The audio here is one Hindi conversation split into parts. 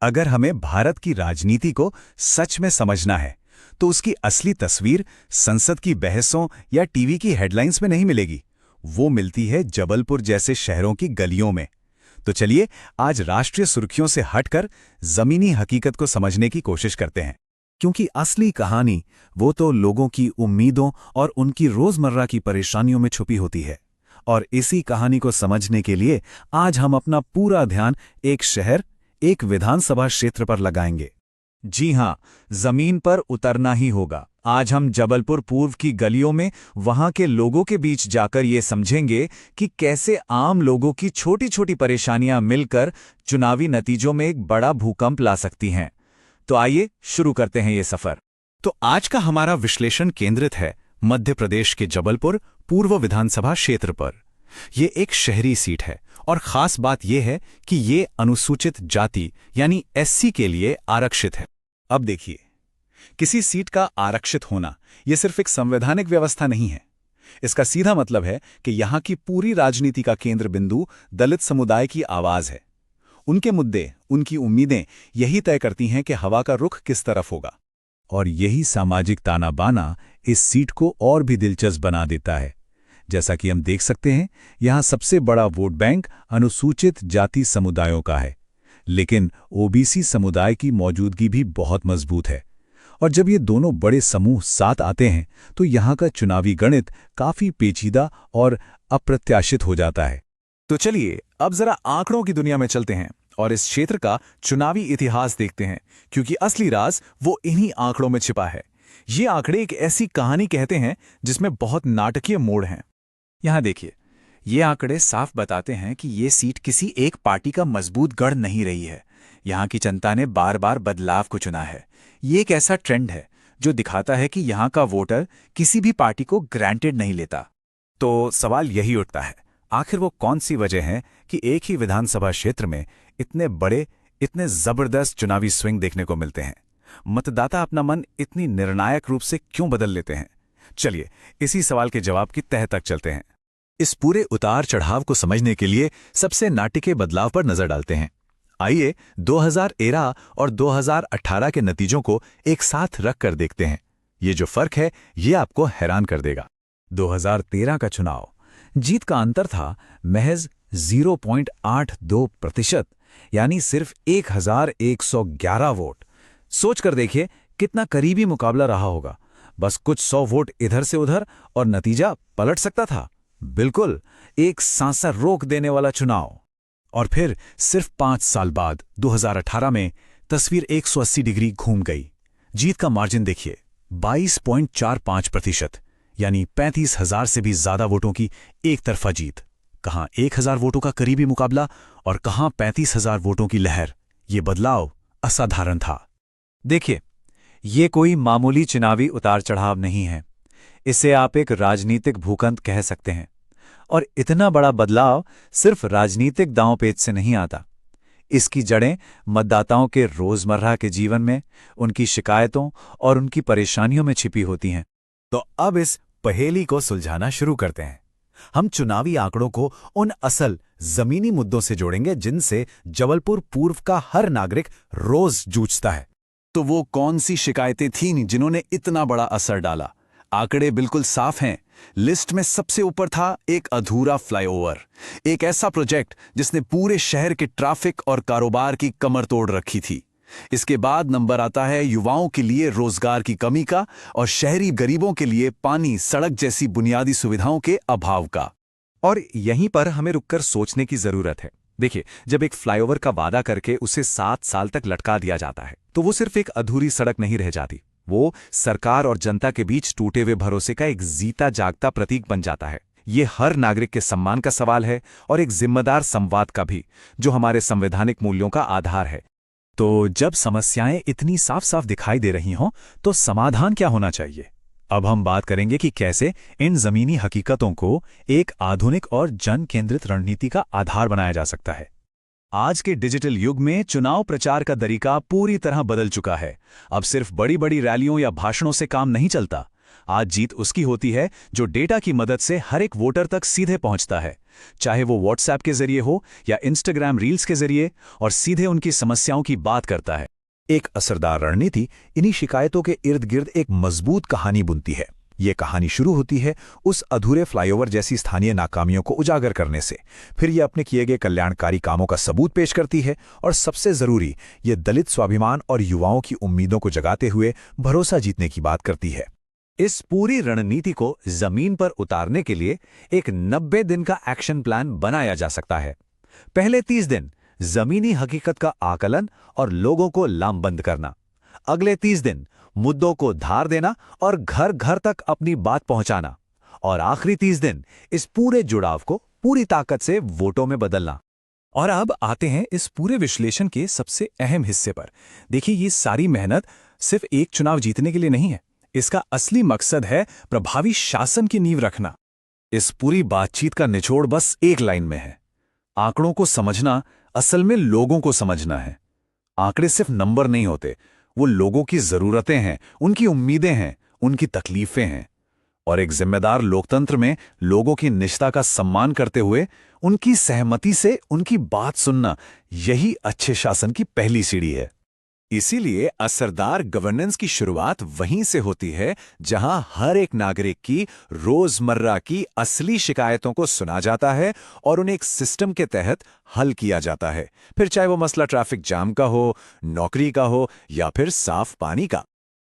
अगर हमें भारत की राजनीति को सच में समझना है तो उसकी असली तस्वीर संसद की बहसों या टीवी की हेडलाइंस में नहीं मिलेगी। वो मिलती है जबलपुर जैसे शहरों की गलियों में। तो चलिए आज राष्ट्रीय सुर्खियों से हटकर जमीनी हकीकत को समझने की कोशिश करते हैं, क्योंकि असली कहानी वो तो लोगों की उम्मीदों और उनकी रोजमर्रा की परेशानियों में छुपी होती है। और इसी कहानी को समझने के लिए आज हम अपना पूरा ध्यान एक शहर, एक विधानसभा क्षेत्र पर लगाएंगे। जी हां, जमीन पर उतरना ही होगा। आज हम जबलपुर पूर्व की गलियों में वहां के लोगों के बीच जाकर ये समझेंगे कि कैसे आम लोगों की छोटी छोटी परेशानियां मिलकर चुनावी नतीजों में एक बड़ा भूकंप ला सकती हैं। तो आइए शुरू करते हैं ये सफर। तो आज का हमारा विश्लेषण केंद्रित है मध्य प्रदेश के जबलपुर पूर्व विधानसभा क्षेत्र पर। ये एक शहरी सीट है और खास बात यह है कि ये अनुसूचित जाति यानी एससी के लिए आरक्षित है। अब देखिए, किसी सीट का आरक्षित होना यह सिर्फ एक संवैधानिक व्यवस्था नहीं है। इसका सीधा मतलब है कि यहां की पूरी राजनीति का केंद्र बिंदु दलित समुदाय की आवाज है। उनके मुद्दे, उनकी उम्मीदें यही तय करती हैं कि हवा का रुख किस तरफ होगा। और यही सामाजिक ताना बाना इस सीट को और भी दिलचस्प बना देता है। जैसा कि हम देख सकते हैं, यहां सबसे बड़ा वोट बैंक अनुसूचित जाति समुदायों का है, लेकिन ओबीसी समुदाय की मौजूदगी भी बहुत मजबूत है। और जब ये दोनों बड़े समूह साथ आते हैं तो यहां का चुनावी गणित काफी पेचीदा और अप्रत्याशित हो जाता है। तो चलिए अब जरा आंकड़ों की दुनिया में चलते हैं और इस क्षेत्र का चुनावी इतिहास देखते हैं, क्योंकि असली राज वो इन्हीं आंकड़ों में छिपा है। ये आंकड़े एक ऐसी कहानी कहते हैं जिसमें बहुत नाटकीय मोड़ हैं। यहां देखिए, ये आंकड़े साफ बताते हैं कि ये सीट किसी एक पार्टी का मजबूत गढ़ नहीं रही है। यहां की जनता ने बार बार बदलाव को चुना है। ये एक ऐसा ट्रेंड है जो दिखाता है कि यहां का वोटर किसी भी पार्टी को ग्रांटेड नहीं लेता। तो सवाल यही उठता है, आखिर वो कौन सी वजह है कि एक ही विधानसभा क्षेत्र में इतने बड़े, इतने जबरदस्त चुनावी स्विंग देखने को मिलते हैं? मतदाता अपना मन इतनी निर्णायक रूप से क्यों बदल लेते हैं? चलिए इसी सवाल के जवाब की तह तक चलते हैं। इस पूरे उतार चढ़ाव को समझने के लिए सबसे नाटकीय बदलाव पर नजर डालते हैं। आइए 2013 और 2018 के नतीजों को एक साथ रख कर देखते हैं। ये जो फर्क है ये आपको हैरान कर देगा। 2013 का चुनाव, जीत का अंतर था महज 0.82%, यानी सिर्फ 1111 वोट। सोच कर देखिए कितना करीबी मुकाबला रहा होगा। बस कुछ 100 वोट इधर से उधर और नतीजा पलट सकता था। बिल्कुल एक सांसा रोक देने वाला चुनाव। और फिर सिर्फ 5 साल बाद 2018 में तस्वीर 180 डिग्री घूम गई। जीत का मार्जिन देखिए, 22.45%, यानी 35,000 से भी ज्यादा वोटों की एक तरफा जीत। कहां 1,000 वोटों का करीबी मुकाबला और कहां 35,000 वोटों की लहर। ये बदलाव असाधारण था। देखिए, ये कोई मामूली चुनावी उतार चढ़ाव नहीं है। इसे आप एक राजनीतिक भूकंप कह सकते हैं। और इतना बड़ा बदलाव सिर्फ राजनीतिक दांवपेच से नहीं आता। इसकी जड़ें मतदाताओं के रोजमर्रा के जीवन में, उनकी शिकायतों और उनकी परेशानियों में छिपी होती हैं। तो अब इस पहेली को सुलझाना शुरू करते हैं। हम चुनावी आंकड़ों को उन असल जमीनी मुद्दों से जोड़ेंगे जिनसे जबलपुर पूर्व का हर नागरिक रोज जूझता है। तो वो कौन सी शिकायतें थीं जिन्होंने इतना बड़ा असर डाला? आंकड़े बिल्कुल साफ हैं। लिस्ट में सबसे ऊपर था एक अधूरा फ्लाईओवर, एक ऐसा प्रोजेक्ट जिसने पूरे शहर के ट्रैफिक और कारोबार की कमर तोड़ रखी थी। इसके बाद नंबर आता है युवाओं के लिए रोजगार की कमी का और शहरी गरीबों के लिए पानी, सड़क जैसी बुनियादी सुविधाओं के अभाव का। और यहीं पर हमें रुककर सोचने की जरूरत है। देखिए, जब एक फ्लाईओवर का वादा करके उसे 7 साल तक लटका दिया जाता है तो वो सिर्फ एक अधूरी सड़क नहीं रह जाती। वो सरकार और जनता के बीच टूटे हुए भरोसे का एक जीता जागता प्रतीक बन जाता है। ये हर नागरिक के सम्मान का सवाल है और एक जिम्मेदार संवाद का भी, जो हमारे संवैधानिक मूल्यों का आधार है। तो जब समस्याएं इतनी साफ साफ दिखाई दे रही हों तो समाधान क्या होना चाहिए? अब हम बात करेंगे कि कैसे इन जमीनी हकीकतों को एक आधुनिक और जन केंद्रित रणनीति का आधार बनाया जा सकता है। आज के डिजिटल युग में चुनाव प्रचार का तरीका पूरी तरह बदल चुका है। अब सिर्फ बड़ी बड़ी रैलियों या भाषणों से काम नहीं चलता। आज जीत उसकी होती है जो डेटा की मदद से हर एक वोटर तक सीधे पहुंचता है, चाहे वो व्हाट्सएप के जरिए हो या इंस्टाग्राम रील्स के जरिए, और सीधे उनकी समस्याओं की बात करता है। एक असरदार रणनीति इन्हीं शिकायतों के इर्द गिर्द एक मजबूत कहानी बुनती है। ये कहानी शुरू होती है उस अधूरे फ्लाईओवर जैसी स्थानीय नाकामियों को उजागर करने से, फिर ये अपने किए गए कल्याणकारी कामों का सबूत पेश करती है, और सबसे जरूरी, ये दलित स्वाभिमान और युवाओं की उम्मीदों को जगाते हुए भरोसा जीतने की बात करती है। इस पूरी रणनीति को जमीन पर उतारने के लिए एक 90 दिन का एक्शन प्लान बनाया जा सकता है। पहले 30 दिन जमीनी हकीकत का आकलन और लोगों को लामबंद करना, अगले 30 दिन मुद्दों को धार देना और घर घर तक अपनी बात पहुंचाना, और आखिरी 30 दिन इस पूरे जुड़ाव को पूरी ताकत से वोटों में बदलना। और अब आते हैं इस पूरे विश्लेषण के सबसे अहम हिस्से पर। देखिए, ये सारी मेहनत सिर्फ एक चुनाव जीतने के लिए नहीं है। इसका असली मकसद है प्रभावी शासन की नींव रखना। इस पूरी बातचीत का निचोड़ बस एक लाइन में है। आंकड़ों को समझना असल में लोगों को समझना है। आंकड़े सिर्फ नंबर नहीं होते, वो लोगों की जरूरतें हैं, उनकी उम्मीदें हैं, उनकी तकलीफें हैं। और एक जिम्मेदार लोकतंत्र में लोगों की निष्ठा का सम्मान करते हुए उनकी सहमति से उनकी बात सुनना, यही अच्छे शासन की पहली सीढ़ी है। इसीलिए असरदार गवर्नेंस की शुरुआत वहीं से होती है जहां हर एक नागरिक की रोजमर्रा की असली शिकायतों को सुना जाता है और उन्हें एक सिस्टम के तहत हल किया जाता है, फिर चाहे वो मसला ट्रैफिक जाम का हो, नौकरी का हो या फिर साफ पानी का।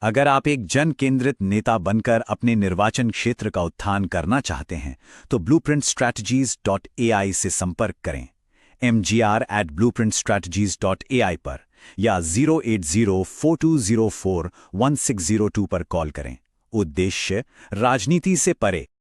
अगर आप एक जन केंद्रित नेता बनकर अपने निर्वाचन क्षेत्र का उत्थान करना चाहते हैं तो blueprintstrategies.ai से संपर्क करें, mgr@blueprintstrategies.ai पर, या 08042041602 पर कॉल करें। उद्देश्य राजनीति से परे,